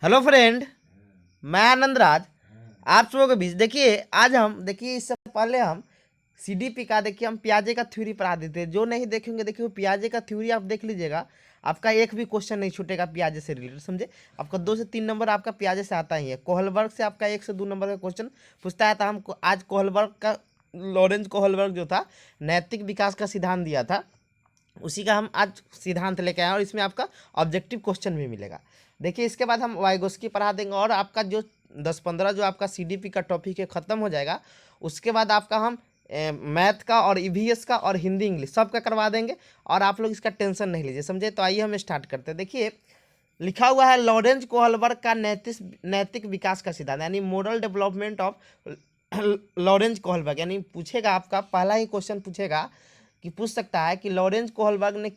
Hello friend, मैं आनंद राज। आप सबों के बीच देखिए, आज हम देखिए इससे पहले हम सीडीपी का देखिए हम पियाजे का थ्योरी पढ़ा देते हैं। जो नहीं देखेंगे देखिए वो पियाजे का थ्योरी आप देख लीजिएगा, आपका एक भी क्वेश्चन नहीं छूटेगा पियाजे से रिलेटेड। समझे? आपका 2 से 3 नंबर आपका पियाजे से आता ही है। कोहलबर्ग से आपका 1 से 2 नंबर का क्वेश्चन पूछता है। तो हम आज कोहलबर्ग का, लॉरेंस कोहलबर्ग जो था, नैतिक विकास का सिद्धांत दिया था, उसी का हम आज सिद्धांत लेके आए और इसमें आपका ऑब्जेक्टिव क्वेश्चन भी मिलेगा। देखिए इसके बाद हम वाइगोस्की पढ़ा देंगे और आपका जो 10-15 जो आपका सीडीपी का टॉपिक है ख़त्म हो जाएगा। उसके बाद आपका हम मैथ का और ईवीएस का और हिंदी इंग्लिश सब का करवा देंगे और आप लोग इसका टेंशन नहीं लीजिए। समझे? तो आइए हम स्टार्ट करते हैं। देखिए लिखा हुआ है लॉरेंस कोहलबर्ग का नैतिक विकास का सिद्धांत, यानी moral development of Lawrence Kohlberg. यानी पूछेगा, आपका पहला ही क्वेश्चन पूछेगा कि पूछ सकता है कि लॉरेंस कोहलबर्ग ने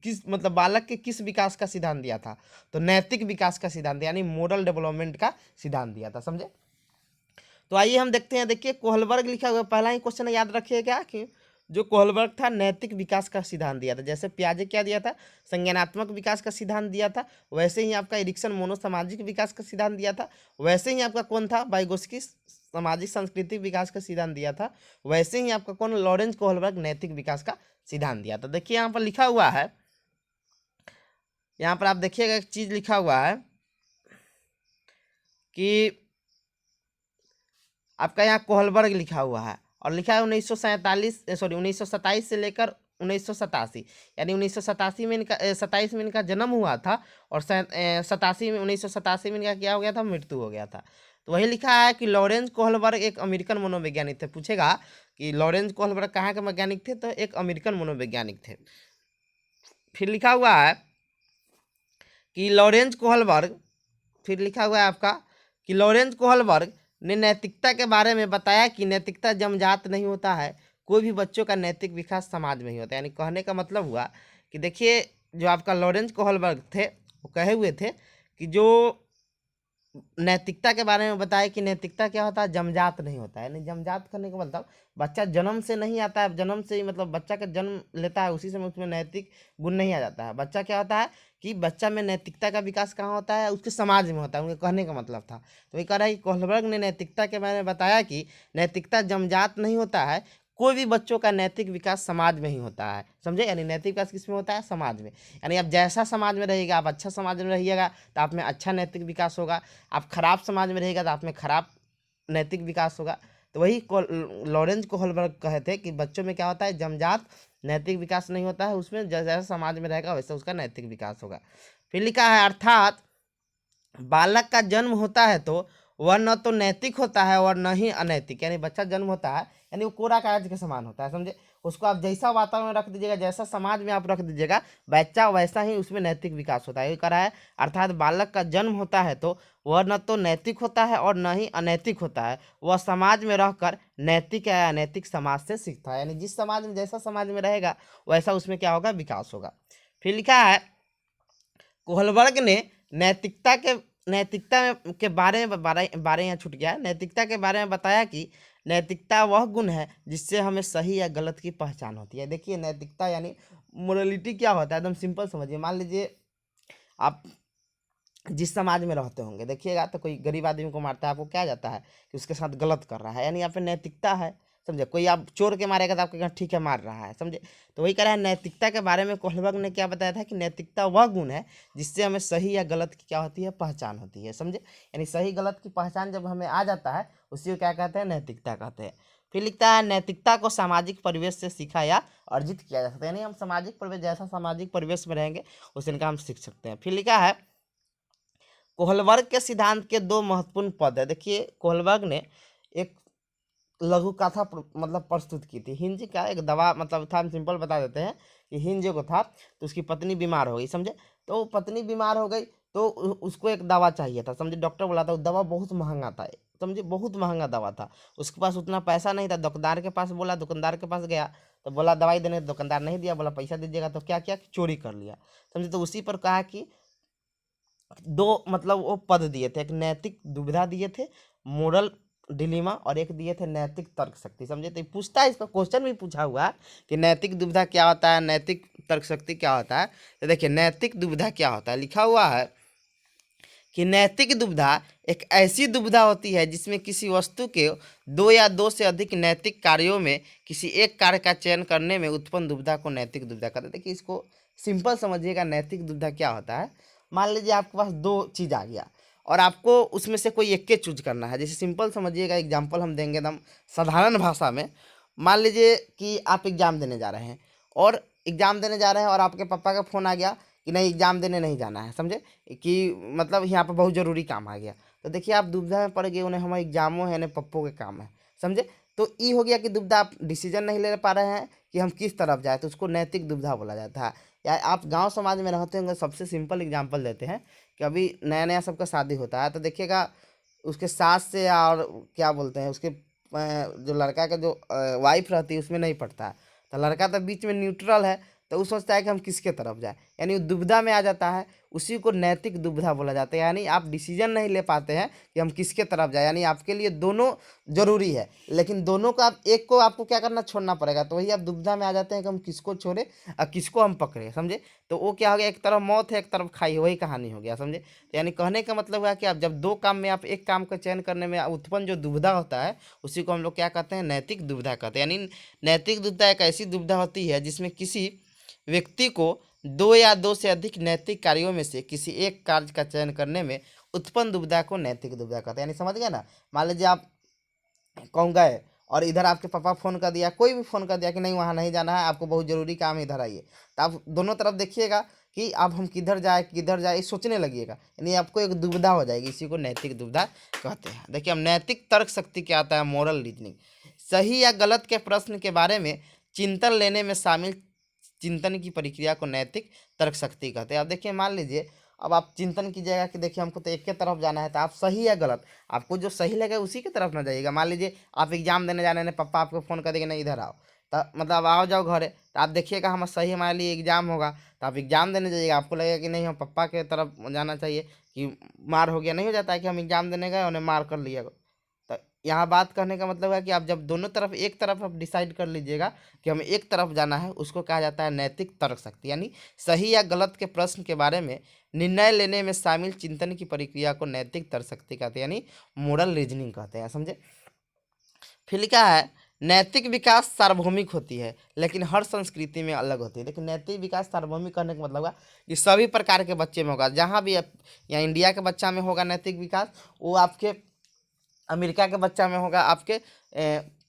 किस मतलब बालक के किस विकास का सिद्धांत दिया था। तो नैतिक विकास का सिद्धांत यानी मोरल डेवलपमेंट का सिद्धांत दिया था। समझे? तो आइए हम देखते हैं। देखिए कोहलबर्ग लिखा हुआ, पहला ही क्वेश्चन याद रखिएगा कि जो कोहलबर्ग था नैतिक विकास का सिद्धांत दिया था। जैसे पियाजे क्या दिया था, संज्ञानात्मक विकास का सिद्धांत दिया था, वैसे ही आपका एरिक्सन मोनोसामाजिक विकास का सिद्धांत दिया था। वैसे ही आपका कौन था, वाइगोस्की सामाजिक सांस्कृतिक विकास का सिद्धांत दिया था। वैसे ही आपका कौन, लॉरेंस कोहलबर्ग नैतिक विकास का सिद्धांत दिया था। देखिए यहाँ पर लिखा हुआ है, यहाँ पर आप देखिएगा एक चीज लिखा हुआ है कि आपका यहाँ कोहलबर्ग लिखा हुआ है और लिखा है 1927 से लेकर 1987, यानी 1987 में इनका 27 में इनका जन्म हुआ था और 1987 में इनका क्या हो गया था, मृत्यु हो गया था। तो वही लिखा है कि लॉरेंस कोहलबर्ग एक अमेरिकन मनोवैज्ञानिक थे। पूछेगा कि लॉरेंस कोहलबर्ग कहाँ के वैज्ञानिक थे, तो एक अमेरिकन मनोवैज्ञानिक थे। फिर लिखा हुआ है कि लॉरेंस कोहलबर्ग, फिर लिखा हुआ है आपका कि लॉरेंस कोहलबर्ग ने नैतिकता के बारे में बताया कि नैतिकता जन्मजात नहीं होता है, कोई भी बच्चों का नैतिक विकास समाज में ही होता है। यानी कहने का मतलब हुआ कि देखिए जो आपका लॉरेंस कोहलबर्ग थे वो कहे हुए थे कि जो नैतिकता के बारे में बताया कि नैतिकता क्या होता है, जन्मजात नहीं होता है। यानी जन्मजात करने का मतलब बच्चा जन्म से नहीं आता है, जन्म से ही मतलब बच्चा का जन्म लेता है उसी समय उसमें नैतिक गुण नहीं आ जाता है। बच्चा क्या होता है कि बच्चा में नैतिकता का विकास कहाँ होता है, उसके समाज में होता है। उनके कहने का मतलब था। तो ये कह रहा है कि कोहलबर्ग ने नैतिकता के बारे में बताया कि नैतिकता जन्मजात नहीं होता है, कोई भी बच्चों का नैतिक विकास समाज में ही होता है। समझे? यानी नैतिक विकास किस में होता है, समाज में। यानी आप जैसा समाज में रहिएगा, आप अच्छा समाज में रहिएगा तो आप में अच्छा नैतिक विकास होगा। आप खराब समाज में रहेगा तो आप में खराब नैतिक विकास होगा। तो वही लॉरेंस कोहलबर्ग कहे थे कि बच्चों में क्या होता है, जन्मजात नैतिक विकास नहीं होता है, उसमें जैसा समाज में रहेगा वैसे उसका नैतिक विकास होगा। फिर लिखा है अर्थात बालक का जन्म होता है तो वह न तो नैतिक होता है और न ही अनैतिक। यानी बच्चा जन्म होता है यानी वो कोरा कागज के समान होता है। समझे? उसको आप जैसा वातावरण रख दीजिएगा, जैसा समाज में आप रख दीजिएगा, बच्चा वैसा ही उसमें नैतिक विकास होता है। ये कह रहा है अर्थात बालक का जन्म होता है तो वह न तो नैतिक होता है और न ही अनैतिक होता है, वह समाज में रहकर नैतिक या अनैतिक समाज से सीखता है। यानी जिस समाज में, जैसा समाज में रहेगा वैसा उसमें क्या होगा, विकास होगा। फिर लिखा है कोहलबर्ग ने नैतिकता के के बारे यहाँ छूट गया है, नैतिकता के बारे में बताया कि नैतिकता वह गुण है जिससे हमें सही या गलत की पहचान होती है। देखिए नैतिकता यानी मोरलिटी क्या होता है, एकदम सिंपल समझिए। मान लीजिए आप जिस समाज में रहते होंगे, देखिएगा तो कोई गरीब आदमी को मारता है, आपको क्या जाता है कि उसके साथ गलत कर रहा है, यानी यहाँ पे नैतिकता है। समझे? कोई आप चोर के मारेगा तो आपको कहेगा ठीक है मार रहा है। समझे? तो वही कह रहा है नैतिकता के बारे में कोहलबर्ग ने क्या बताया था कि नैतिकता वह गुण है जिससे हमें सही या गलत की क्या होती है, पहचान होती है। समझे? यानी सही गलत की पहचान जब हमें आ जाता है उसी को क्या कहते हैं, नैतिकता कहते हैं। फिर लिखता है नैतिकता को सामाजिक परिवेश से सीखा या अर्जित किया जा सकता है। यानी हम सामाजिक परिवेश, जैसा सामाजिक परिवेश में रहेंगे उसी का हम सीख सकते हैं। फिर लिखा है कोहलबर्ग के सिद्धांत के 2 महत्वपूर्ण पद है। देखिए कोहलबर्ग ने एक लघु कथा मतलब प्रस्तुत की थी। हिंज का एक दवा मतलब था, हम सिंपल बता देते हैं कि हिंज को था तो उसकी पत्नी बीमार हो गई। समझे? तो पत्नी बीमार हो गई तो उसको एक दवा चाहिए था। समझे? डॉक्टर बोला था वो दवा बहुत महंगा था। समझे? बहुत महंगा दवा था, उसके पास उतना पैसा नहीं था। दुकानदार के पास बोला, दुकानदार के पास गया तो बोला दवाई देने, दुकानदार नहीं दिया, बोला पैसा दीजिएगा। तो क्या किया, चोरी कर लिया। समझे? तो उसी पर कहा कि दो मतलब वो पद दिए थे, एक नैतिक दुविधा दिए थे, मोरल डिलीमा, और एक दिए थे नैतिक तर्क शक्ति। समझे? तो ये पूछता है, इसका क्वेश्चन भी पूछा हुआ है कि नैतिक दुविधा क्या होता है, नैतिक तर्क शक्ति क्या होता है। तो देखिए नैतिक दुविधा क्या होता है, लिखा हुआ है कि नैतिक दुविधा एक ऐसी दुविधा होती है जिसमें किसी वस्तु के दो या दो से अधिक नैतिक कार्यों में किसी एक कार्य का चयन करने में उत्पन्न दुविधा को नैतिक दुविधा कहते हैं। देखिए इसको सिंपल समझिएगा, नैतिक दुविधा क्या होता है। मान लीजिए आपके पास दो चीज़ आ गया और आपको उसमें से कोई एक के चूज करना है। जैसे सिंपल समझिएगा, एग्जाम्पल हम देंगे एकदम साधारण भाषा में। मान लीजिए कि आप एग्ज़ाम देने जा रहे हैं और आपके पापा का फ़ोन आ गया कि नहीं एग्ज़ाम देने नहीं जाना है, समझे कि मतलब यहाँ पर बहुत ज़रूरी काम आ गया। तो देखिए आप दुविधा में पड़ गए, उन्हें हमारे एग्जामों है, उन्हें पप्पो के काम है, समझे। तो ये हो गया कि दुविधा, आप डिसीजन नहीं ले पा रहे हैं कि हम किस तरफ जाए, तो उसको नैतिक दुविधा बोला जाता है। या आप गांव समाज में रहते होंगे, सबसे सिंपल एग्जांपल देते हैं कि अभी नया नया सबका शादी होता है, तो देखिएगा उसके सास से और क्या बोलते हैं उसके जो लड़का का जो वाइफ रहती है उसमें नहीं पड़ता है। तो लड़का तो बीच में न्यूट्रल है, तो वो सोचता है कि हम किसके तरफ जाए, यानी वो दुविधा में आ जाता है। उसी को नैतिक दुविधा बोला जाता है। यानी आप डिसीजन नहीं ले पाते हैं कि हम किसके तरफ जाए, यानी आपके लिए दोनों जरूरी है, लेकिन दोनों का आप एक को आपको क्या करना, छोड़ना पड़ेगा। तो वही आप दुविधा में आ जाते हैं कि हम किसको छोड़े और किसको हम पकड़े, समझे। तो वो क्या हो गया, एक तरफ मौत है एक तरफ खाई है, वही कहानी हो गया, समझे। तो यानी कहने का मतलब हुआ कि आप जब दो काम में आप एक काम का चयन करने में उत्पन्न जो दुविधा होता है उसी को हम लोग क्या कहते हैं, नैतिक दुविधा कहते हैं। यानी नैतिक दुविधा एक ऐसी दुविधा होती है जिसमें किसी व्यक्ति को दो या दो से अधिक नैतिक कार्यों में से किसी एक कार्य का चयन करने में उत्पन्न दुविधा को नैतिक दुविधा कहते हैं। यानी समझ गए ना। मान लीजिए आप कहूँ गए और इधर आपके पापा फ़ोन कर दिया, कोई भी फ़ोन कर दिया कि नहीं वहाँ नहीं जाना है, आपको बहुत ज़रूरी काम है, इधर आइए। तो आप दोनों तरफ देखिएगा कि अब हम किधर जाए सोचने लगिएगा, यानी आपको एक दुविधा हो जाएगी। इसी को नैतिक दुविधा कहते हैं। देखिए हम नैतिक तर्क शक्ति क्या आता है, मोरल रीजनिंग। सही या गलत के प्रश्न के बारे में चिंतन लेने में शामिल चिंतन की प्रक्रिया को नैतिक तर्क शक्ति कहते हैं। अब देखिए मान लीजिए अब आप चिंतन कीजिएगा कि देखिए हमको तो एक के तरफ जाना है, तो आप सही या गलत, आपको जो सही लगे उसी की तरफ ना जाइएगा। मान लीजिए आप एग्जाम देने जाने हैं, पापा आपको फ़ोन कर देंगे नहीं इधर आओ, तो मतलब आओ जाओ घरे, तो आप देखिएगा हम सही हमारे लिए एग्जाम होगा, तो आप एग्जाम देने जाइएगा। आपको लगेगा कि नहीं हम पप्पा के तरफ जाना चाहिए कि मार हो गया, नहीं हो जाता है कि हम एग्जाम देने गए उन्हें मार कर लिया। तो यहाँ बात करने का मतलब है कि आप जब दोनों तरफ एक तरफ आप डिसाइड कर लीजिएगा कि हमें एक तरफ जाना है, उसको कहा जाता है नैतिक तर्क शक्ति। यानी सही या गलत के प्रश्न के बारे में निर्णय लेने में शामिल चिंतन की प्रक्रिया को नैतिक तर्क शक्ति कहते हैं, यानी मोरल रीजनिंग कहते हैं, समझे। फिर लिखा है नैतिक विकास सार्वभौमिक होती है लेकिन हर संस्कृति में अलग होती है। लेकिन नैतिक विकास सार्वभौमिक करने का मतलब है कि सभी प्रकार के बच्चे में होगा। जहाँ भी या इंडिया के बच्चा में होगा नैतिक विकास, वो आपके अमेरिका के बच्चा में होगा, आपके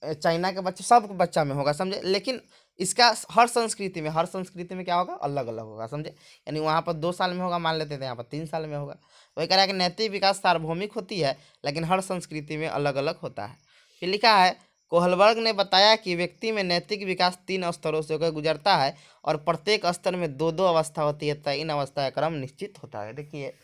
चाइना के बच्चे, सब बच्चा में होगा, समझे। लेकिन इसका हर संस्कृति में क्या होगा, अलग अलग होगा, समझे। यानी वहाँ पर 2 साल में होगा मान लेते थे, यहाँ पर 3 साल में होगा। वही कह रहा है कि नैतिक विकास सार्वभौमिक होती है लेकिन हर संस्कृति में अलग अलग होता है। फिर लिखा है कोहलबर्ग ने बताया कि व्यक्ति में नैतिक विकास 3 स्तरों से होकर गुजरता है और प्रत्येक स्तर में दो दो अवस्था होती है तथा इन अवस्था का क्रम निश्चित होता है। देखिए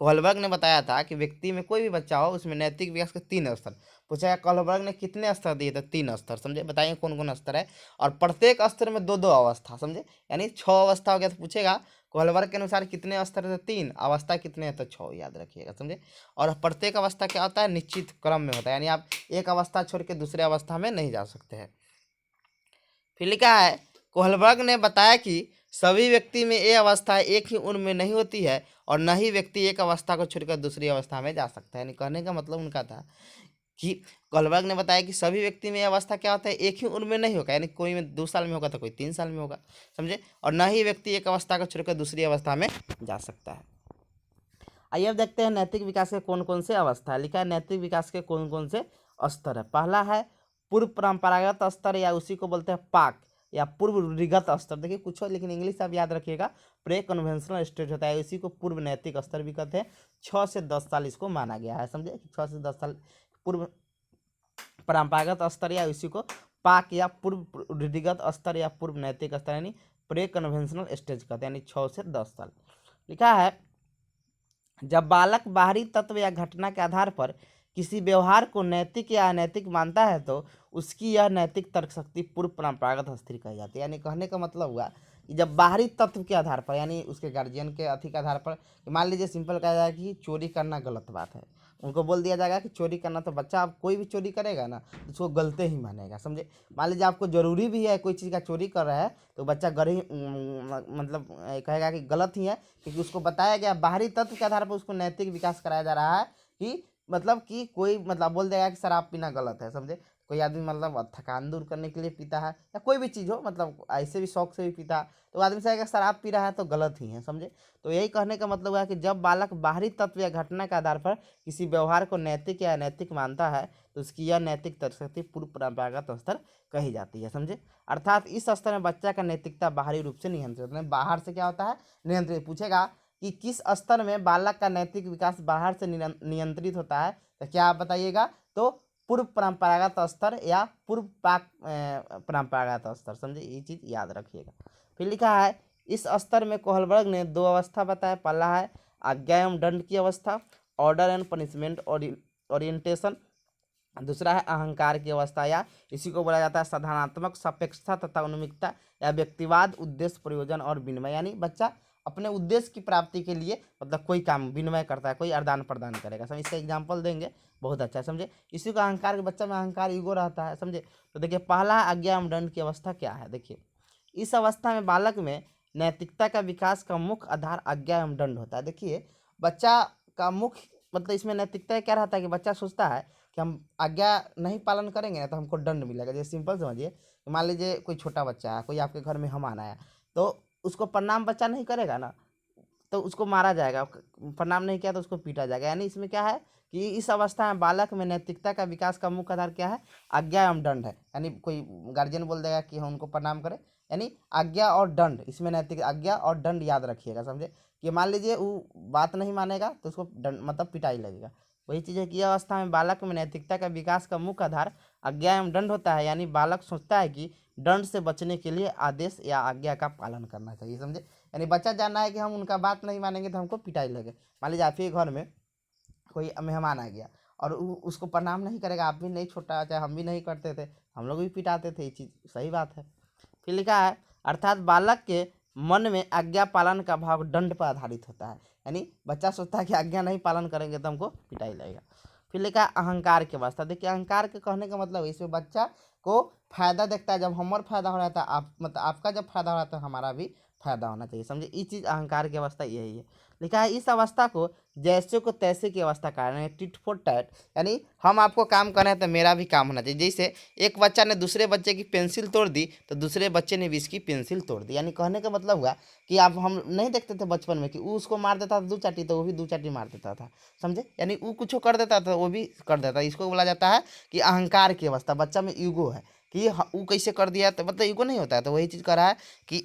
कोहलबर्ग ने बताया था कि व्यक्ति में कोई भी बच्चा हो उसमें नैतिक विकास के 3 स्तर पूछा। कोहलबर्ग ने कितने स्तर दिए थे, 3 स्तर, समझे। बताइए कौन कौन स्तर है, और प्रत्येक स्तर में दो दो अवस्था, समझे। यानी 6 अवस्था हो गया। तो पूछेगा कोहलबर्ग के अनुसार कितने स्तर थे, 3, अवस्था कितने हैं तो 6, याद रखिएगा, समझे। और प्रत्येक अवस्था क्या होता है, निश्चित क्रम में होता है, यानी आप एक अवस्था छोड़ के दूसरे अवस्था में नहीं जा सकते हैं। फिर लिखा है कोहलबर्ग ने बताया कि सभी व्यक्ति में ये अवस्था एक ही उम्र में नहीं होती है और न ही व्यक्ति एक अवस्था को छोड़कर दूसरी अवस्था में जा सकता है। यानी कहने का मतलब उनका था कि कोहलबर्ग ने बताया कि सभी व्यक्ति में ये अवस्था क्या होता है, एक ही उम्र में नहीं होगा, यानी कोई में 2 साल में होगा तो कोई 3 साल में होगा, समझे। और न ही व्यक्ति एक अवस्था को छोड़कर दूसरी अवस्था में जा सकता है। आइए अब देखते हैं नैतिक विकास के कौन कौन से अवस्था है। लिखा है नैतिक विकास के कौन कौन से स्तर है। पहला है पूर्व परंपरागत स्तर, या उसी को बोलते हैं पाक या पूर्व रूढ़िगत स्तर। देखिए कुछ हो लेकिन इंग्लिश आप याद रखिएगा, प्रे कन्वेंशनल स्टेज होता है, इसी को पूर्व नैतिक स्तर भी कहते हैं। 6 से 10 साल इसको माना गया है, समझे। 6 से 10 साल पूर्व परंपरागत स्तर, या इसी को पाक या पूर्व रूढ़िगत स्तर या पूर्व नैतिक स्तर यानी प्रे कन्वेंशनल स्टेज कहते हैं, यानी 6 से 10 साल। लिखा है जब बालक बाहरी तत्व या घटना के आधार पर किसी व्यवहार को नैतिक या अनैतिक मानता है तो उसकी यह नैतिक तर्क शक्ति पूर्व परंपरागत स्थिर कही जाती है। यानी कहने का मतलब हुआ कि जब बाहरी तत्व के आधार पर, यानी उसके गार्जियन के अथी के आधार पर, मान लीजिए सिंपल कहा जाए कि चोरी करना गलत बात है, उनको बोल दिया जाएगा कि चोरी करना, तो बच्चा अब कोई भी चोरी करेगा ना तो उसको गलते ही मानेगा, समझे। मान लीजिए आपको ज़रूरी भी है कोई चीज़ का चोरी कर रहा है तो बच्चा मतलब कहेगा कि गलत ही है, क्योंकि उसको बताया गया बाहरी तत्व के आधार पर उसको नैतिक विकास कराया जा रहा है कि मतलब कि कोई मतलब बोल देगा कि शराब पीना गलत है, समझे। कोई आदमी मतलब थकान दूर करने के लिए पीता है या कोई भी चीज़ हो, मतलब ऐसे भी शौक से भी पीता है, तो आदमी से शराब पी रहा है तो गलत ही है, समझे। तो यही कहने का मतलब है कि जब बालक बाहरी तत्व या घटना के आधार पर किसी व्यवहार को नैतिक या अनैतिक मानता है तो उसकी यह नैतिक शक्ति पूर्व परंपरागत स्तर कही जाती है, समझे। अर्थात इस स्तर में बच्चा का नैतिकता बाहरी रूप से नियंत्रित है। बाहर से क्या होता है, नियंत्रित। पूछेगा कि किस स्तर में बालक का नैतिक विकास बाहर से नियंत्रित होता है, तो क्या आप बताइएगा, तो पूर्व परंपरागत स्तर या पूर्व पाक परंपरागत स्तर, समझे। ये चीज़ याद रखिएगा। फिर लिखा है इस स्तर में कोहलबर्ग ने दो अवस्था बताया। पहला है आज्ञा एवं दंड की अवस्था, ऑर्डर एंड पनिशमेंट ओरिएंटेशन। दूसरा है अहंकार की अवस्था, या इसी को बोला जाता है साधनात्मक सापेक्षता तथा उन्मुखता या व्यक्तिवाद, उद्देश्य, प्रयोजन और विनिमय। यानी बच्चा अपने उद्देश्य की प्राप्ति के लिए मतलब कोई काम विनिमय करता है, कोई आदान प्रदान करेगा, समझे। इसका एग्जाम्पल देंगे, बहुत अच्छा, समझे। इसी को अहंकार के बच्चा में अहंकार ईगो रहता है, समझे। तो देखिए पहला आज्ञा एवं दंड की अवस्था क्या है। देखिए इस अवस्था में बालक में नैतिकता का विकास का मुख्य आधार आज्ञा एवं दंड होता है। देखिए बच्चा का मुख्य मतलब इसमें नैतिकता क्या रहता है कि बच्चा सोचता है कि हम आज्ञा नहीं पालन करेंगे ना तो हमको दंड मिलेगा। जैसे सिंपल समझिए, मान लीजिए कोई छोटा बच्चा है, कोई आपके घर में मेहमान आया, तो उसको प्रणाम बच्चा नहीं करेगा ना तो उसको मारा जाएगा, प्रणाम नहीं किया तो उसको पीटा जाएगा। यानी इसमें क्या है कि इस अवस्था में बालक में नैतिकता का विकास का मुख्य आधार क्या है, आज्ञा एवं दंड है। यानी कोई गार्जियन बोल देगा कि हम उनको प्रणाम करें, यानी आज्ञा और दंड, इसमें नैतिक आज्ञा और दंड याद रखिएगा, समझे। कि मान लीजिए वो बात नहीं मानेगा तो उसको दंड मतलब पिटाई लगेगा। वही चीज़ है कि यह अवस्था में बालक में नैतिकता का विकास का मुख्य आधार आज्ञा एवं दंड होता है। यानी बालक सोचता है कि दंड से बचने के लिए आदेश या आज्ञा का पालन करना चाहिए, समझे। यानी बच्चा जानना है कि हम उनका बात नहीं मानेंगे तो हमको पिटाई लगे। मान लीजिए आपके घर में कोई मेहमान आ गया और उसको प्रणाम नहीं करेगा, आप भी नहीं, छोटा चाहे हम भी नहीं करते थे, हम लोग भी पिटाते थे, ये चीज़ सही बात है। फिर लिखा है अर्थात बालक के मन में आज्ञा पालन का भाव दंड पर आधारित होता है। यानी बच्चा सोचता है कि आज्ञा नहीं पालन करेंगे तो हमको पिटाई लगेगा। फिर लिखा है अहंकार की अवस्था। देखिए अहंकार के कहने का मतलब इसमें बच्चा को फायदा देखता है, जब हमारा फायदा हो रहा था आप मतलब आपका जब फायदा हो रहा था हमारा भी फायदा होना चाहिए, समझे। ये चीज़ अहंकार की अवस्था यही है। लिखा है इस अवस्था को जैसे को तैसे की अवस्था कहा है, टिट फॉर टैट। यानी हम आपको काम कर रहे हैं तो मेरा भी काम होना चाहिए। जैसे एक बच्चा ने दूसरे बच्चे की पेंसिल तोड़ दी तो दूसरे बच्चे ने भी इसकी पेंसिल तोड़ दी। यानी कहने का मतलब हुआ कि आप हम नहीं देखते थे बचपन में कि वो उसको मार देता था दो चाटी तो वो भी दो चाटी मार देता था, समझे। यानी वो कुछ कर देता था वो भी कर देता। इसको बोला जाता है कि अहंकार की अवस्था। बच्चा में ईगो है कि वो कैसे कर दिया, तो मतलब ईगो नहीं होता है। तो वही चीज़ कर रहा है कि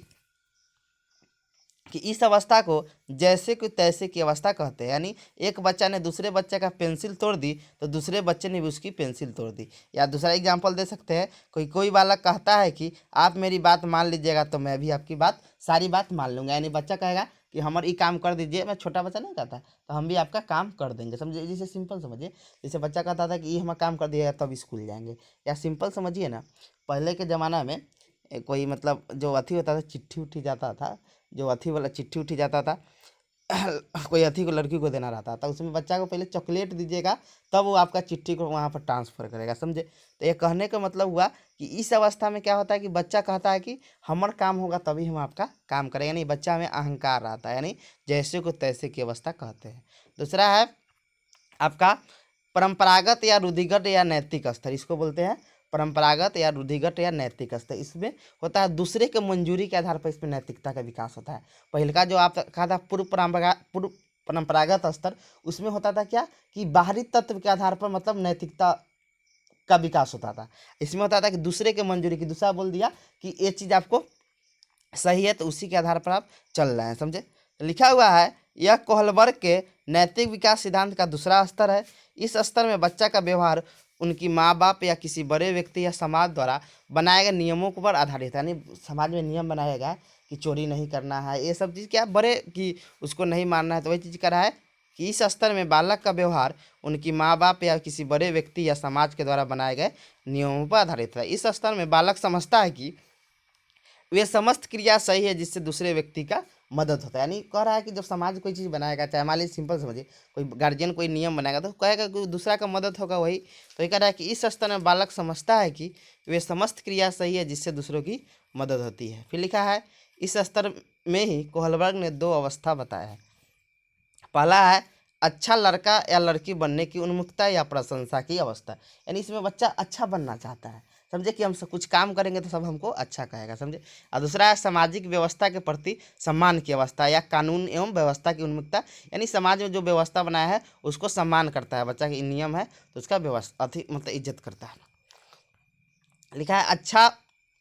इस अवस्था को जैसे कि तैसे की अवस्था कहते हैं। यानी एक बच्चा ने दूसरे बच्चे का पेंसिल तोड़ दी तो दूसरे बच्चे ने भी उसकी पेंसिल तोड़ दी। या दूसरा एग्जांपल दे सकते हैं, कोई बालक कहता है कि आप मेरी बात मान लीजिएगा तो मैं भी आपकी बात सारी बात मान लूँगा। यानी बच्चा कहेगा कि हमारे ये काम कर दीजिए, मैं छोटा बच्चा नहीं कहता, तो हम भी आपका काम कर देंगे, समझिए। जैसे सिंपल समझिए, जैसे बच्चा कहता था कि ये हमारा काम कर दिएगा तब स्कूल जाएंगे। या सिंपल समझिए ना, पहले के ज़माना में कोई मतलब जो अथी होता था, चिट्ठी उठी जाता था, जो अथी वाला चिट्ठी उठी जाता था कोई अथी को लड़की को देना रहता था, उसमें बच्चा को पहले चॉकलेट दीजिएगा तब वो आपका चिट्ठी को वहाँ पर ट्रांसफ़र करेगा, समझे। तो ये कहने का मतलब हुआ कि इस अवस्था में क्या होता है कि बच्चा कहता है कि हमारा काम होगा तभी हम आपका काम करेंगे। यानी बच्चा में अहंकार रहता है, यानी जैसे को तैसे की अवस्था कहते हैं। दूसरा है आपका परंपरागत या रूढ़िगत या नैतिक स्तर। इसको बोलते हैं परंपरागत या रूढ़िगत या नैतिक स्तर। इसमें होता है दूसरे के मंजूरी के आधार पर इसमें नैतिकता का विकास होता है। पहले का जो आप कहा था पूर्व परंपरागत स्तर, उसमें होता था क्या कि बाहरी तत्व के आधार पर मतलब नैतिकता का विकास होता था। इसमें होता था कि दूसरे के मंजूरी की, दूसरा बोल दिया कि ये चीज़ आपको सही है तो उसी के आधार पर आप चल रहे हैं, समझे। लिखा हुआ है यह कोहलबर्ग के नैतिक विकास सिद्धांत का दूसरा स्तर है। इस स्तर में बच्चा का व्यवहार उनकी माँ बाप या किसी बड़े व्यक्ति या समाज द्वारा बनाए गए नियमों के पर आधारित है। यानी समाज में नियम बनाया गया है कि चोरी नहीं करना है, ये सब चीज़ क्या बड़े कि उसको नहीं मानना है, तो वही चीज़ करा है कि इस स्तर में बालक का व्यवहार उनकी माँ बाप या किसी बड़े व्यक्ति या समाज के द्वारा बनाए गए नियमों पर आधारित है। इस स्तर में बालक समझता है कि वे समस्त क्रिया सही है जिससे दूसरे व्यक्ति का मदद होता है। यानी कह रहा है कि जब समाज कोई चीज़ बनाएगा, चाहे मान लीजिए सिंपल समझिए, कोई गार्जियन कोई नियम बनाएगा तो कहेगा कि दूसरा का मदद होगा वही। तो ये कह रहा है कि इस स्तर में बालक समझता है कि वे समस्त क्रिया सही है जिससे दूसरों की मदद होती है। फिर लिखा है इस स्तर में ही कोहलबर्ग ने 2 अवस्था बताया है। पहला है अच्छा लड़का या लड़की बनने की उन्मुखता या प्रशंसा की अवस्था। यानी इसमें बच्चा अच्छा बनना चाहता है, समझे कि हम सब कुछ काम करेंगे तो सब हमको अच्छा कहेगा, समझे। और दूसरा है सामाजिक व्यवस्था के प्रति सम्मान की अवस्था या कानून एवं व्यवस्था की उन्मुखता। यानी समाज में जो व्यवस्था बनाया है उसको सम्मान करता है, बच्चा के नियम है तो उसका व्यवस्था मतलब इज्जत करता है। लिखा है अच्छा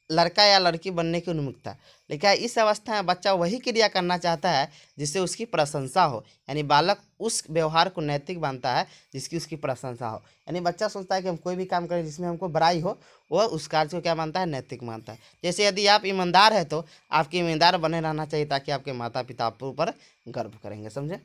लड़का या लड़की बनने की उन्मुखता। लिखा है इस अवस्था में बच्चा वही क्रिया करना चाहता है जिससे उसकी प्रशंसा हो। यानी बालक उस व्यवहार को नैतिक मानता है जिसकी उसकी प्रशंसा हो। यानी बच्चा सोचता है कि हम कोई भी काम करें जिसमें हमको बड़ाई हो, वह उस कार्य को क्या मानता है, नैतिक मानता है। जैसे यदि आप ईमानदार है तो आपके ईमानदार बने रहना चाहिए ताकि आपके माता पिता आपके ऊपर गर्व करेंगे, समझे।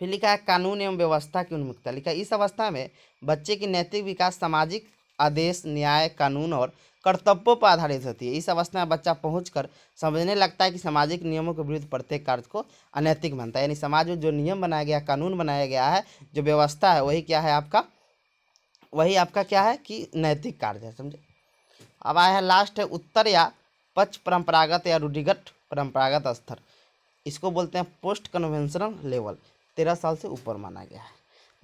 फिर लिखा है कानून एवं व्यवस्था की उन्मुखता। लिखा है इस अवस्था में बच्चे की नैतिक विकास सामाजिक आदेश, न्याय, कानून और कर्तव्यों पर आधारित होती है। इस अवस्था में बच्चा पहुंचकर समझने लगता है कि सामाजिक नियमों के विरुद्ध प्रत्येक कार्य को अनैतिक मानता है। यानी समाज में जो नियम बनाया गया, कानून बनाया गया है, जो व्यवस्था है, वही क्या है आपका, वही आपका क्या है कि नैतिक कार्य है, समझे। अब आया है लास्ट है उत्तर या पक्ष परंपरागत या रूढ़िगत परंपरागत स्तर। इसको बोलते हैं पोस्ट कन्वेंशनल लेवल। 13 साल से ऊपर माना गया है।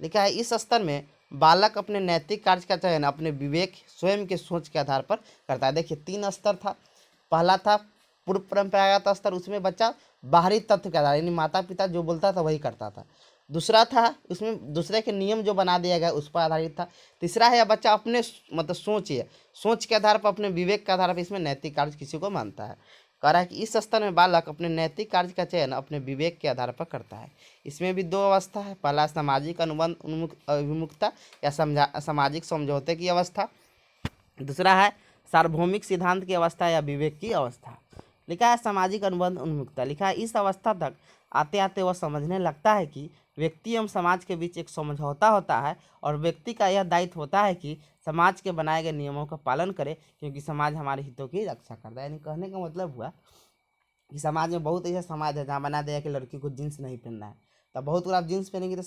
लिखा है इस स्तर में बालक अपने नैतिक कार्य का चयन अपने विवेक, स्वयं के सोच के आधार पर करता है। देखिए 3 स्तर था। पहला था पूर्व परंपरागत स्तर, उसमें बच्चा बाहरी तत्व के आधार यानी माता पिता जो बोलता था वही करता था। दूसरा था उसमें दूसरे के नियम जो बना दिया गया उस पर आधारित था। तीसरा है बच्चा अपने मतलब सोच के आधार पर, अपने विवेक के आधार पर इसमें नैतिक कार्य किसी को मानता है। कह रहा है कि इस स्तर में बालक अपने नैतिक कार्य का चयन अपने विवेक के आधार पर करता है। इसमें भी 2 अवस्था है। पहला सामाजिक अनुबंध विमुक्ता या सामाजिक समझौते की अवस्था। दूसरा है सार्वभौमिक सिद्धांत की अवस्था या विवेक की अवस्था। लिखा है सामाजिक अनुबंध उन्मुखता। लिखा है इस अवस्था तक आते आते वह समझने लगता है कि व्यक्ति एवं समाज के बीच एक समझौता होता है और व्यक्ति का यह दायित्व होता है कि समाज के बनाए गए नियमों का पालन करे, क्योंकि समाज हमारे हितों की रक्षा करता है। यानी कहने का मतलब हुआ कि समाज में बहुत ऐसा समाज है जहाँ बना दिया कि लड़की को जींस नहीं पहनना है, तब बहुत अगर आप जींस पहनेंगे तो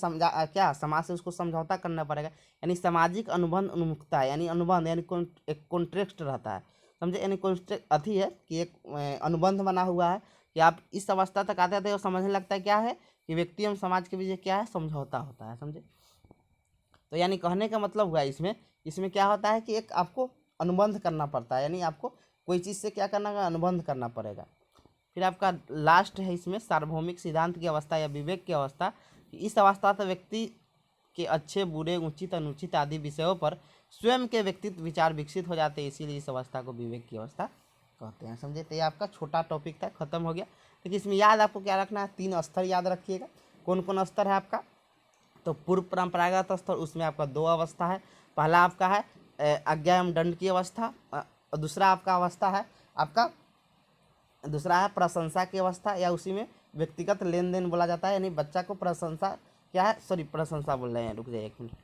क्या समाज से उसको समझौता करना पड़ेगा। यानी सामाजिक अनुबंध उन्मुखता है। यानी अनुबंध यानी एक कॉन्ट्रैक्ट रहता है, समझे। यानी कॉन्ट्रैक्ट अथी है कि एक अनुबंध बना हुआ है कि आप इस अवस्था तक आते आते वो समझने लगता है क्या है कि व्यक्ति एवं समाज के बीच क्या है, समझौता होता है, समझे। तो यानी कहने का मतलब हुआ इसमें इसमें क्या होता है कि एक आपको अनुबंध करना पड़ता है, यानी आपको कोई चीज़ से क्या करना है, अनुबंध करना पड़ेगा। फिर आपका लास्ट है इसमें सार्वभौमिक सिद्धांत की अवस्था या विवेक की अवस्था। इस अवस्था तक व्यक्ति के अच्छे, बुरे, उचित, अनुचित आदि विषयों पर स्वयं के व्यक्तित्व विचार विकसित हो जाते हैं, इसीलिए इस अवस्था को विवेक की अवस्था कहते हैं, समझे। तो ये आपका छोटा टॉपिक था, खत्म हो गया। लेकिन इसमें याद आपको क्या रखना है, 3 स्तर याद रखिएगा। कौन कौन स्तर है आपका, तो पूर्व परंपरागत स्तर, उसमें आपका 2 अवस्था है। पहला आपका है आज्ञा एवं दंड की अवस्था, और दूसरा आपका अवस्था है आपका दूसरा है प्रशंसा की अवस्था, या उसी में व्यक्तिगत लेन देन बोला जाता है। यानी बच्चा को प्रशंसा क्या है, सॉरी प्रशंसा बोल रहे हैं, रुक जाइए 1 मिनट,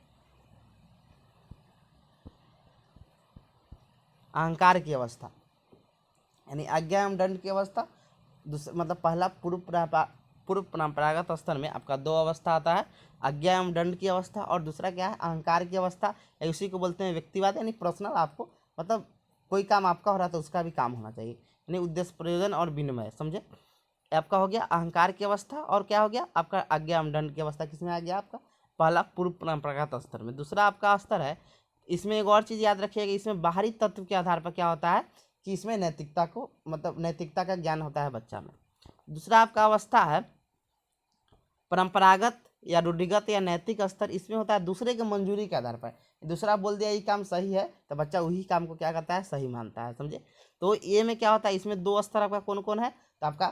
अहंकार की अवस्था। यानी आज्ञा एवं दंड की अवस्था मतलब पहला पूर्व परंपरागत स्तर में आपका 2 अवस्था आता है, आज्ञा एवं दंड की अवस्था, और दूसरा क्या है, अहंकार की अवस्था, या उसी को बोलते हैं व्यक्तिवाद। यानी पर्सनल, आपको मतलब कोई काम आपका हो रहा है तो उसका भी काम होना चाहिए, यानी उद्देश्य, प्रयोजन और विनिमय, समझे। आपका हो गया अहंकार की अवस्था, और क्या हो गया आपका आज्ञा एवं दंड की अवस्था। किसमें आ गया आपका, पहला पूर्व परंपरागत स्तर में। दूसरा आपका स्तर है, इसमें एक और चीज़ याद रखिएगा, इसमें बाहरी तत्व के आधार पर क्या होता है कि इसमें नैतिकता को मतलब नैतिकता का ज्ञान होता है बच्चा में। दूसरा आपका अवस्था है परंपरागत या रूढ़िगत या नैतिक स्तर, इसमें होता है दूसरे के मंजूरी के आधार पर। दूसरा बोल दिया ये काम सही है तो बच्चा वही काम को क्या करता है, सही मानता है, समझे। तो ये में क्या होता है, इसमें 2 स्तर आपका कौन कौन है, तो आपका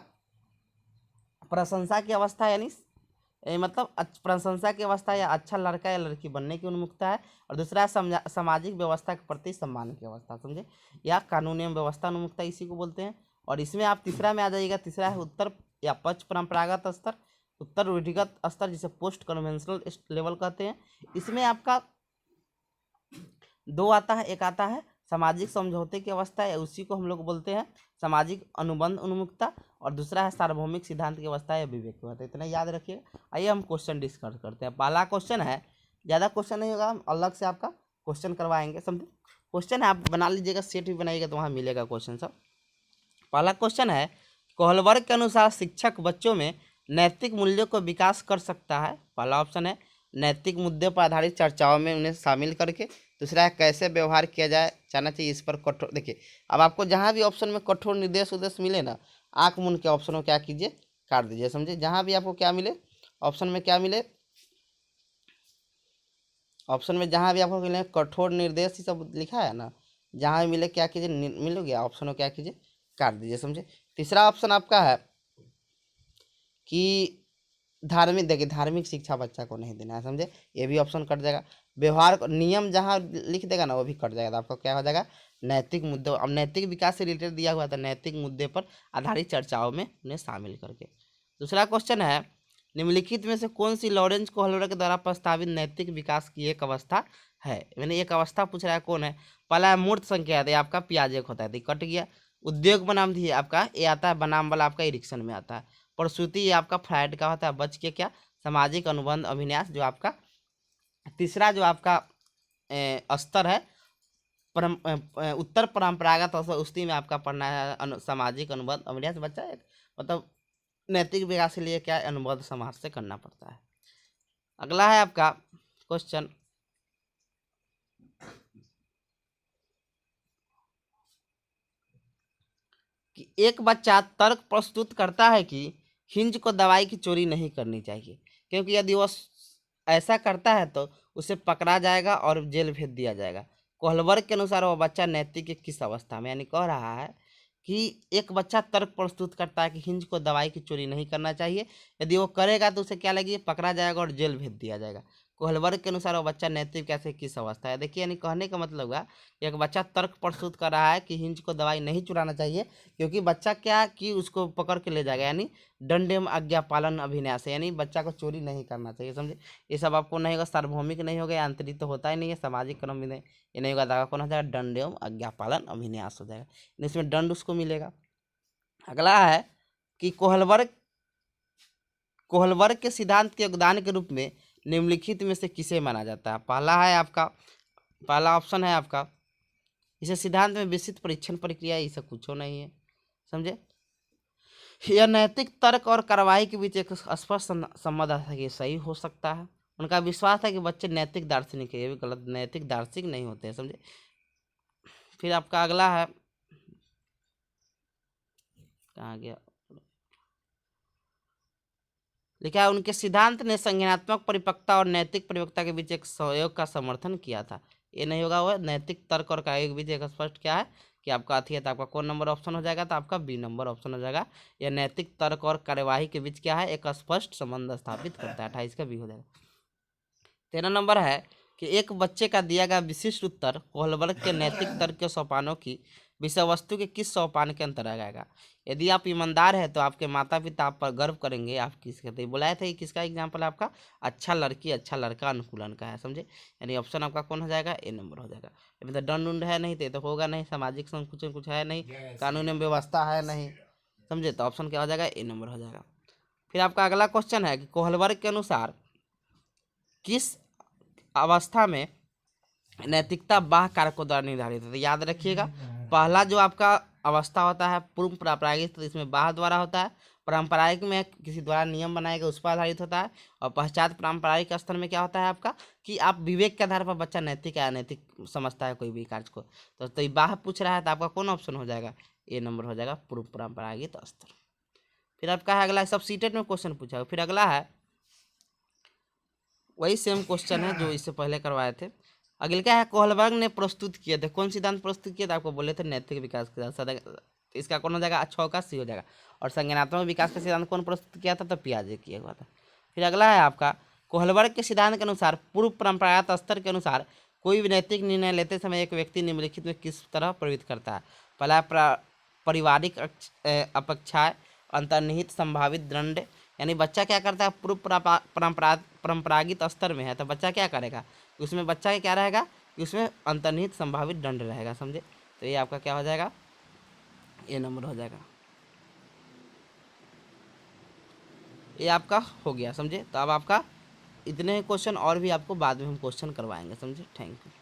प्रशंसा की अवस्था, यानी मतलब प्रशंसा की अवस्था या अच्छा लड़का या लड़की बनने की उन्मुखता है, और दूसरा है सामाजिक व्यवस्था के प्रति सम्मान की अवस्था, समझे, या कानूनी एवं व्यवस्था उन्मुखता इसी को बोलते हैं। और इसमें आप तीसरा में आ जाइएगा, तीसरा है उत्तर या पक्ष परंपरागत स्तर, उत्तर रूढ़िगत स्तर, जिसे पोस्ट कन्वेंशनल लेवल कहते हैं। इसमें आपका 2 आता है, एक आता है सामाजिक समझौते की अवस्था है, उसी को हम लोग बोलते हैं सामाजिक अनुबंध उन्मुखता, और दूसरा है सार्वभौमिक सिद्धांत की अवस्था या विवेक की अवस्था। इतना याद रखिएगा। आइए हम क्वेश्चन डिस्कस करते हैं। पहला क्वेश्चन है, ज़्यादा क्वेश्चन नहीं होगा, हम अलग से आपका क्वेश्चन करवाएंगे, समझे। क्वेश्चन है, आप बना लीजिएगा, सेट भी बनाइएगा तो वहाँ मिलेगा क्वेश्चन सब। पहला क्वेश्चन है, कोहलबर्ग के अनुसार शिक्षक बच्चों में नैतिक मूल्यों को विकास कर सकता है। पहला ऑप्शन है नैतिक मुद्दों पर आधारित चर्चाओं में उन्हें शामिल करके। दूसरा है कैसे व्यवहार किया जाना चाहिए, इस पर कठोर। देखिए, अब आपको जहाँ भी ऑप्शन में कठोर निर्देश उद्देश मिले ना, आँख मूंद के ऑप्शन को क्या कीजिए, काट दीजिए, समझे। जहाँ भी आपको क्या मिले, ऑप्शन में क्या मिले, ऑप्शन में जहाँ भी आपको मिले कठोर निर्देश ही सब लिखा है ना, जहाँ भी मिले क्या कीजिए, मिल गया ऑप्शन को क्या कीजिए, काट दीजिए, समझे। तीसरा ऑप्शन आपका है कि धार्मिक, देखिए धार्मिक शिक्षा बच्चा को नहीं देना है, समझे, ये भी ऑप्शन कट जाएगा। व्यवहार नियम जहाँ लिख देगा ना वो भी कट जाएगा, तो आपका क्या हो जाएगा, नैतिक मुद्दों। अब नैतिक विकास से रिलेटेड दिया हुआ था, नैतिक मुद्दे पर आधारित चर्चाओं में उन्हें शामिल करके। दूसरा क्वेश्चन है, निम्नलिखित में से कौन सी लॉरेंस कोहलबर्ग के द्वारा प्रस्तावित नैतिक विकास की एक अवस्था है। मैंने एक अवस्था पूछ रहा है, कौन है। पहला है मूर्त संख्या, है आपका पियाजे होता है, कट गया। उद्योग बनाम थी आपका, ये आता है बनाम वाला आपका इरिक्शन में आता है। प्रसूति ये आपका फ्राइड का होता है। बच के क्या, सामाजिक अनुबंध अभिन्यास जो आपका। तीसरा जो आपका स्तर है उत्तर परंपरागत औषधि में आपका पढ़ना है सामाजिक अनुबंध अभिन्यास। बच्चा एक मतलब नैतिक विकास के लिए क्या अनुबंध समाज से करना पड़ता है। अगला है आपका क्वेश्चन कि एक बच्चा तर्क प्रस्तुत करता है कि हिंज को दवाई की चोरी नहीं करनी चाहिए, क्योंकि यदि वह ऐसा करता है तो उसे पकड़ा जाएगा और जेल भेज दिया जाएगा। कोहलबर्ग के अनुसार वह बच्चा नैतिक की किस अवस्था में, यानी कह रहा है कि एक बच्चा तर्क प्रस्तुत करता है कि हिंज को दवाई की चोरी नहीं करना चाहिए, यदि वो करेगा तो उसे क्या लगेगी, पकड़ा जाएगा और जेल भेज दिया जाएगा। कोहलबर्ग के अनुसार वो बच्चा नैतिक कैसे किस अवस्था है। देखिए, यानी कहने का मतलब हुआ कि एक बच्चा तर्क प्रस्तुत कर रहा है कि हिंज को दवाई नहीं चुराना चाहिए, क्योंकि बच्चा क्या कि उसको पकड़ के ले जाएगा, यानी दंड एवं आज्ञा पालन अभिन्यास है, यानी बच्चा को चोरी नहीं करना चाहिए, समझे। ये सब आपको नहीं होगा, सार्वभौमिक नहीं होगा, आंतरिक तो होता ही नहीं है, सामाजिक क्रम भी नहीं, ये नहीं होगा, दागा कौन हो जाएगा, दंड एवं आज्ञा पालन अभिन्यास हो जाएगा, इसमें दंड उसको मिलेगा। अगला है कि कोहलबर्ग के सिद्धांत के योगदान के रूप में निम्नलिखित में से किसे माना जाता है। पहला ऑप्शन है आपका, इसे सिद्धांत में विस्तृत परीक्षण प्रक्रिया, ये सब कुछ नहीं है, समझे। यह नैतिक तर्क और कार्रवाई के बीच एक स्पष्ट संबंध है कि सही हो सकता है। उनका विश्वास है कि बच्चे नैतिक दार्शनिक है, ये भी गलत, नैतिक दार्शनिक नहीं होते हैं, समझे। फिर आपका अगला है, कहाँ गया, लिखा है उनके सिद्धांत ने संज्ञानात्मक परिपक्वता और नैतिक परिपक्वता के बीच एक सहयोग का समर्थन किया था। ये नहीं होगा, वह नैतिक तर्क और कार्य के बीच एक स्पष्ट क्या है कि आपका अथी है, तो आपका कौन नंबर ऑप्शन हो जाएगा, तो आपका बी नंबर ऑप्शन हो जाएगा। यह नैतिक तर्क और कार्यवाही के बीच क्या है, एक स्पष्ट संबंध स्थापित करता है, 28 का बी हो जाएगा। 13 नंबर है कि एक बच्चे का दिया गया विशिष्ट उत्तर कोहलबर्ग के नैतिक तर्क के सोपानों की विषय वस्तु के किस सोपान के अंतर्गत आएगा। यदि आप ईमानदार है तो आपके माता पिता आप पर गर्व करेंगे। आप किसके थे, बोलाए थे, किसका एग्जाम्पल आपका, अच्छा लड़की अच्छा लड़का अनुकूलन का है, समझे। यानी ऑप्शन आपका कौन हो जाएगा, ए नंबर हो जाएगा। अभी तो दंड उंड है नहीं, तो होगा नहीं, सामाजिक संकुचन कुछ है नहीं, कानून एवं व्यवस्था है नहीं, समझे, तो ऑप्शन क्या हो जाएगा, ए नंबर हो जाएगा। फिर आपका अगला क्वेश्चन है कि कोहलबर्ग के अनुसार किस अवस्था में नैतिकता बाह्य कारकों द्वारा निर्धारित है। तो याद रखिएगा, पहला जो आपका अवस्था होता है पूर्व प्राप्रागिक, तो इसमें बाह्य द्वारा होता है। पारंपरिक में किसी द्वारा नियम बनाया गया उस पर आधारित होता है। और पश्चात पारंपरिक स्तर में क्या होता है आपका कि आप विवेक के आधार पर बच्चा नैतिक या अनैतिक समझता है कोई भी कार्य को। तो ये बाह्य पूछ रहा है, तो आपका कौन ऑप्शन हो जाएगा, ए नंबर हो जाएगा, पूर्व पारंपरिक स्तर। फिर आपका है अगला, सब सीटेट में क्वेश्चन पूछा है। फिर अगला है वही सेम क्वेश्चन है जो इससे पहले करवाए थे। अगले क्या है, कोहलबर्ग ने प्रस्तुत किए थे, कौन सिद्धांत प्रस्तुत किए थे, आपको बोले थे नैतिक विकास के सिद्धांत, इसका कौन हो जाएगा, 6 का सी हो जाएगा। और संज्ञानात्मक विकास का सिद्धांत कौन प्रस्तुत किया था, तो पियाजे किया हुआ था। फिर अगला है आपका, कोहलबर्ग के सिद्धांत के अनुसार पूर्व परंपरागत स्तर के अनुसार कोई भी नैतिक निर्णय लेते समय एक व्यक्ति निम्नलिखित में किस तरह प्रभावित करता है। पहला पारिवारिक अपेक्षाएं, अंतर्निहित संभावित दंड, यानी बच्चा क्या करता है पूर्व परंपरागत स्तर में है तो बच्चा क्या करेगा, उसमें बच्चा क्या रहेगा कि उसमें अंतर्निहित संभावित दंड रहेगा, समझे। तो ये आपका क्या हो जाएगा, ए नंबर हो जाएगा। ये आपका हो गया, समझे। तो अब आपका इतने क्वेश्चन और भी आपको बाद में हम क्वेश्चन करवाएंगे, समझे। Thank you.